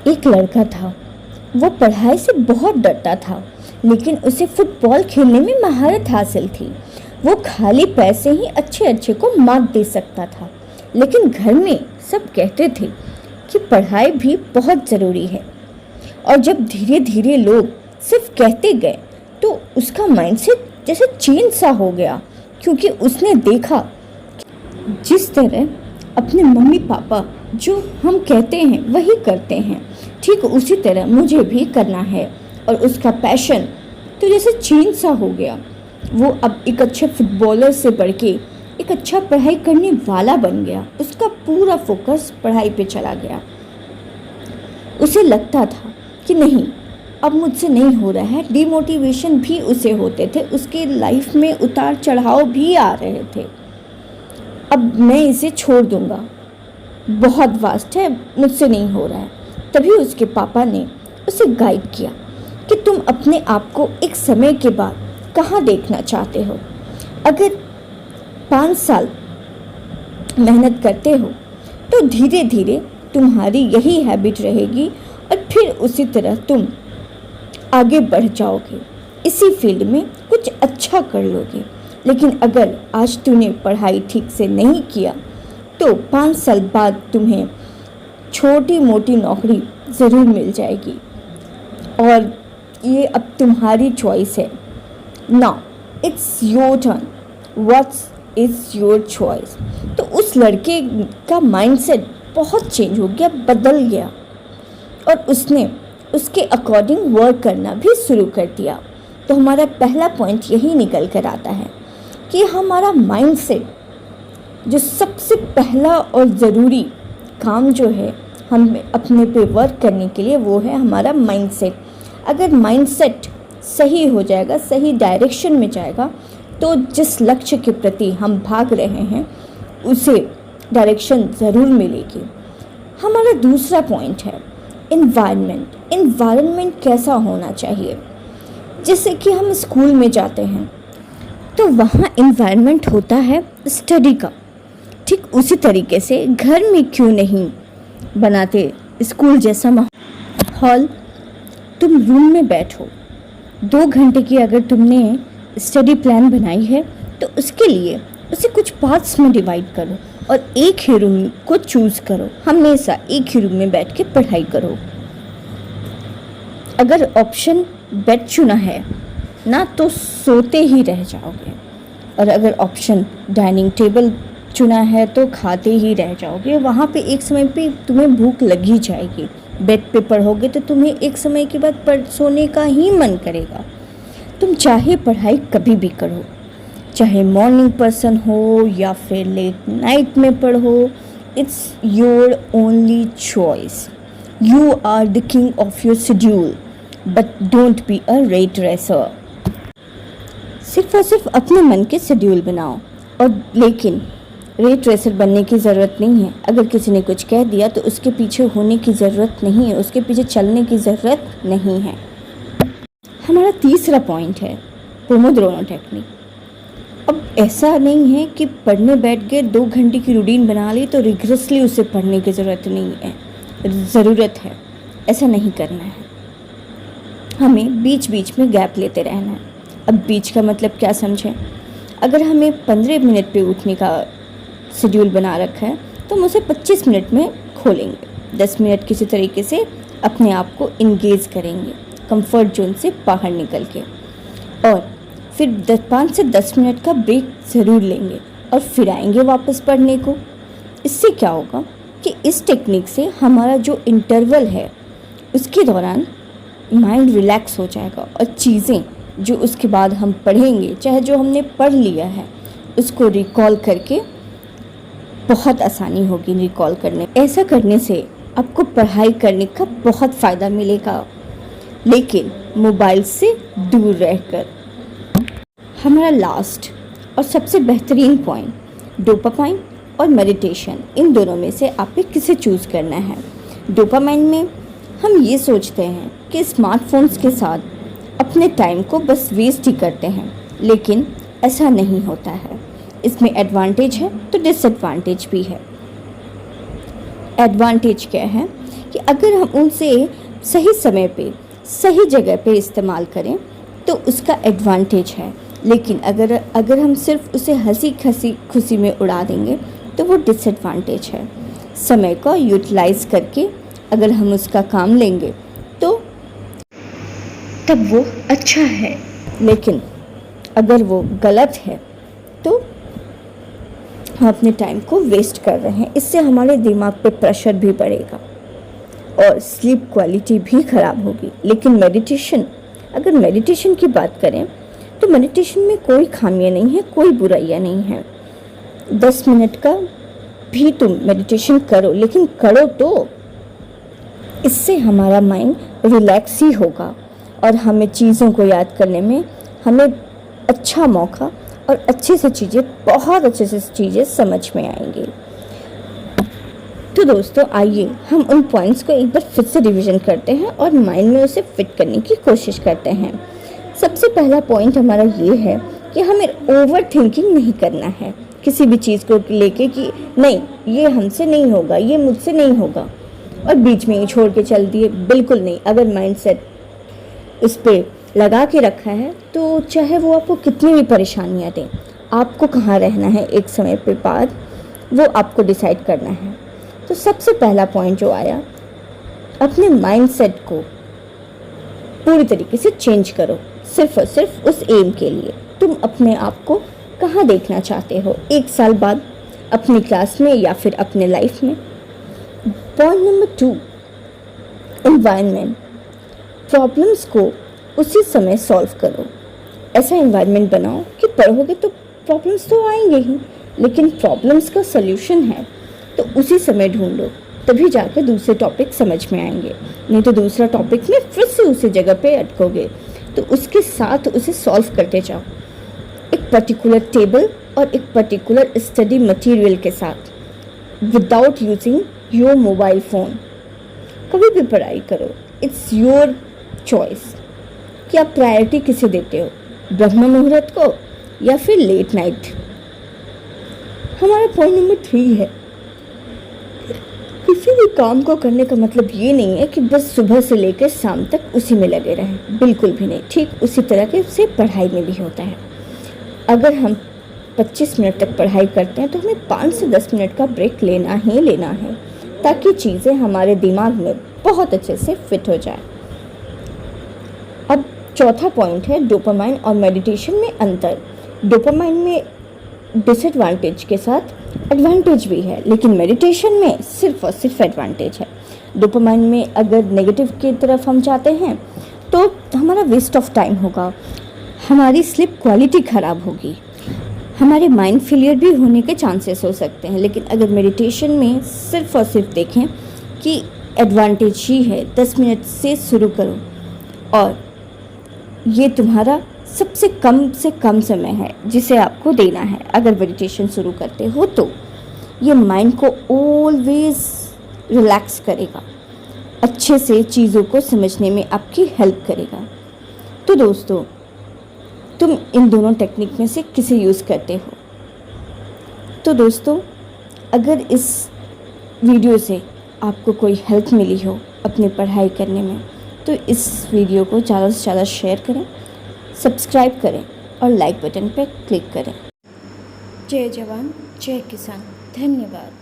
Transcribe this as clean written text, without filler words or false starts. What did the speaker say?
एक लड़का था। वो पढ़ाई से बहुत डरता था, लेकिन उसे फुटबॉल खेलने में महारत हासिल थी। वो खाली पैर से ही अच्छे अच्छे को मात दे सकता था, लेकिन घर में सब कहते थे कि पढ़ाई भी बहुत ज़रूरी है। और जब धीरे धीरे लोग सिर्फ कहते गए तो उसका माइंडसेट जैसे चेंज सा हो गया, क्योंकि उसने देखा जिस तरह अपने मम्मी पापा जो हम कहते हैं वही करते हैं, ठीक उसी तरह मुझे भी करना है। और उसका पैशन तो जैसे चेंज सा हो गया। वो अब एक अच्छे फुटबॉलर से बढ़ के एक अच्छा पढ़ाई करने वाला बन गया। उसका पूरा फोकस पढ़ाई पे चला गया। उसे लगता था कि नहीं, अब मुझसे नहीं हो रहा है। डिमोटिवेशन भी उसे होते थे, उसके लाइफ में उतार चढ़ाव भी आ रहे थे। अब मैं इसे छोड़ दूंगा, बहुत वास्ट है, मुझसे नहीं हो रहा है। तभी उसके पापा ने उसे गाइड किया कि तुम अपने आप को एक समय के बाद कहाँ देखना चाहते हो। अगर 5 साल मेहनत करते हो तो धीरे धीरे तुम्हारी यही हैबिट रहेगी और फिर उसी तरह तुम आगे बढ़ जाओगे, इसी फील्ड में कुछ अच्छा कर लोगे। लेकिन अगर आज तूने पढ़ाई ठीक से नहीं किया तो 5 साल बाद तुम्हें छोटी मोटी नौकरी ज़रूर मिल जाएगी और ये अब तुम्हारी चॉइस है। Now it's your turn, what's is your choice. तो उस लड़के का माइंडसेट बहुत चेंज हो गया, बदल गया और उसने उसके अकॉर्डिंग वर्क करना भी शुरू कर दिया। तो हमारा पहला पॉइंट यही निकल कर आता है कि हमारा माइंडसेट जो सबसे पहला और ज़रूरी काम जो है हम अपने पे वर्क करने के लिए, वो है हमारा माइंडसेट। अगर माइंडसेट सही हो जाएगा, सही डायरेक्शन में जाएगा, तो जिस लक्ष्य के प्रति हम भाग रहे हैं उसे डायरेक्शन ज़रूर मिलेगी। हमारा दूसरा पॉइंट है इन्वायरमेंट। इन्वायरमेंट कैसा होना चाहिए? जैसे कि हम स्कूल में जाते हैं तो वहाँ इन्वायरमेंट होता है स्टडी का, ठीक उसी तरीके से घर में क्यों नहीं बनाते स्कूल जैसा माहौल। तुम रूम में बैठो, 2 घंटे की अगर तुमने स्टडी प्लान बनाई है तो उसके लिए उसे कुछ पार्ट्स में डिवाइड करो और एक ही रूम को चूज़ करो। हमेशा एक ही रूम में बैठ के पढ़ाई करो। अगर ऑप्शन बेड चुना है ना तो सोते ही रह जाओगे, और अगर ऑप्शन डाइनिंग टेबल चुना है तो खाते ही रह जाओगे। वहाँ पे एक समय पे तुम्हें भूख लगी जाएगी। बेड पे पढ़ोगे तो तुम्हें एक समय के बाद सोने का ही मन करेगा। तुम चाहे पढ़ाई कभी भी करो, चाहे मॉर्निंग पर्सन हो या फिर लेट नाइट में पढ़ो, it's your only choice. You are the king of your schedule, but don't be a rat racer. सिर्फ और सिर्फ अपने मन के शेड्यूल बनाओ, और लेकिन रेट रेसर बनने की ज़रूरत नहीं है। अगर किसी ने कुछ कह दिया तो उसके पीछे होने की ज़रूरत नहीं है, उसके पीछे चलने की ज़रूरत नहीं है। हमारा तीसरा पॉइंट है पोमोड्रोनो टेक्निक। अब ऐसा नहीं है कि पढ़ने बैठ गए, 2 घंटे की रूटीन बना ली तो रिग्रेसली उसे पढ़ने की ज़रूरत नहीं है। ज़रूरत है, ऐसा नहीं करना है। हमें बीच बीच में गैप लेते रहना है। अब बीच का मतलब क्या समझें? अगर हमें 15 मिनट पे उठने का शेड्यूल बना रखा है तो हम उसे 25 मिनट में खोलेंगे। 10 मिनट किसी तरीके से अपने आप को इंगेज करेंगे, कंफर्ट जोन से बाहर निकल के, और फिर 5 से 10 मिनट का ब्रेक ज़रूर लेंगे और फिर आएंगे वापस पढ़ने को। इससे क्या होगा कि इस टेक्निक से हमारा जो इंटरवल है उसके दौरान माइंड रिलैक्स हो जाएगा और चीज़ें जो उसके बाद हम पढ़ेंगे, चाहे जो हमने पढ़ लिया है, उसको रिकॉल करके बहुत आसानी होगी रिकॉल करने। ऐसा करने से आपको पढ़ाई करने का बहुत फ़ायदा मिलेगा, लेकिन मोबाइल से दूर रहकर। हमारा लास्ट और सबसे बेहतरीन पॉइंट डोपामाइन और मेडिटेशन। इन दोनों में से आपको किसे चूज़ करना है? डोपामाइन में हम ये सोचते हैं कि स्मार्टफोन्स के साथ अपने टाइम को बस वेस्ट ही करते हैं, लेकिन ऐसा नहीं होता है। इसमें एडवांटेज है तो डिसएडवांटेज भी है। एडवांटेज क्या है कि अगर हम उनसे सही समय पे सही जगह पे इस्तेमाल करें तो उसका एडवांटेज है, लेकिन अगर हम सिर्फ उसे हंसी खुशी में उड़ा देंगे तो वो डिसएडवांटेज है। समय को यूटिलाइज करके अगर हम उसका काम लेंगे तो तब वो अच्छा है, लेकिन अगर वो गलत है तो हम अपने टाइम को वेस्ट कर रहे हैं। इससे हमारे दिमाग पे प्रेशर भी बढ़ेगा और स्लीप क्वालिटी भी ख़राब होगी। लेकिन अगर मेडिटेशन की बात करें तो मेडिटेशन में कोई खामियां नहीं है, कोई बुराइयां नहीं है। 10 मिनट का भी तुम मेडिटेशन करो, लेकिन करो तो इससे हमारा माइंड रिलैक्स ही होगा और हमें चीज़ों को याद करने में हमें अच्छा मौका और बहुत अच्छे से चीज़ें समझ में आएंगी। तो दोस्तों आइए हम उन पॉइंट्स को एक बार फिर से रिवीजन करते हैं और माइंड में उसे फिट करने की कोशिश करते हैं। सबसे पहला पॉइंट हमारा ये है कि हमें ओवर थिंकिंग नहीं करना है किसी भी चीज़ को लेके कि नहीं ये हमसे नहीं होगा, ये मुझसे नहीं होगा और बीच में ही छोड़ के चल दिए। बिल्कुल नहीं। अगर माइंड सेट उस पर लगा के रखा है तो चाहे वो आपको कितनी भी परेशानियाँ दें, आपको कहाँ रहना है एक समय पे बाद वो आपको डिसाइड करना है। तो सबसे पहला पॉइंट जो आया, अपने माइंडसेट को पूरी तरीके से चेंज करो, सिर्फ और सिर्फ उस एम के लिए। तुम अपने आप को कहाँ देखना चाहते हो 1 साल बाद, अपनी क्लास में या फिर अपने लाइफ में। Point number 2, environment. प्रॉब्लम्स को उसी समय सॉल्व करो। ऐसा एनवायरनमेंट बनाओ कि पढ़ोगे तो प्रॉब्लम्स तो आएंगे ही, लेकिन प्रॉब्लम्स का सल्यूशन है तो उसी समय ढूंढो, तभी जाकर दूसरे टॉपिक समझ में आएंगे। नहीं तो दूसरा टॉपिक में फिर से उसी जगह पे अटकोगे। तो उसके साथ उसे सॉल्व करते जाओ, एक पर्टिकुलर टेबल और एक पर्टिकुलर स्टडी मटेरियल के साथ, without using your mobile phone. कभी भी पढ़ाई करो, इट्स योर चॉइस कि आप प्रायोरिटी किसे देते हो, ब्रह्म मुहूर्त को या फिर लेट नाइट। हमारा पॉइंट नंबर 3 है, किसी भी काम को करने का मतलब ये नहीं है कि बस सुबह से लेकर शाम तक उसी में लगे रहें, बिल्कुल भी नहीं। ठीक उसी तरह के से पढ़ाई में भी होता है। अगर हम 25 मिनट तक पढ़ाई करते हैं तो हमें 5 से 10 मिनट का ब्रेक लेना ही लेना है, ताकि चीज़ें हमारे दिमाग में बहुत अच्छे से फिट हो जाए। अब चौथा पॉइंट है डोपामाइन और मेडिटेशन में अंतर। डोपामाइन में डिसएडवांटेज के साथ एडवांटेज भी है, लेकिन मेडिटेशन में सिर्फ और सिर्फ एडवांटेज है। डोपामाइन में अगर नेगेटिव की तरफ हम जाते हैं तो हमारा वेस्ट ऑफ टाइम होगा, हमारी स्लीप क्वालिटी ख़राब होगी, हमारे माइंड फेलियर भी होने के चांसेस हो सकते हैं। लेकिन अगर मेडिटेशन में सिर्फ और सिर्फ देखें कि एडवांटेज ही है, 10 मिनट से शुरू करो और ये तुम्हारा सबसे कम से कम समय है जिसे आपको देना है। अगर मेडिटेशन शुरू करते हो तो ये माइंड को ऑलवेज रिलैक्स करेगा, अच्छे से चीज़ों को समझने में आपकी हेल्प करेगा। तो दोस्तों, तुम इन दोनों टेक्निक में से किसे यूज़ करते हो? तो दोस्तों, अगर इस वीडियो से आपको कोई हेल्प मिली हो अपनी पढ़ाई करने में तो इस वीडियो को ज़्यादा से ज़्यादा शेयर करें, सब्सक्राइब करें और लाइक बटन पर क्लिक करें। जय जवान जय किसान। धन्यवाद।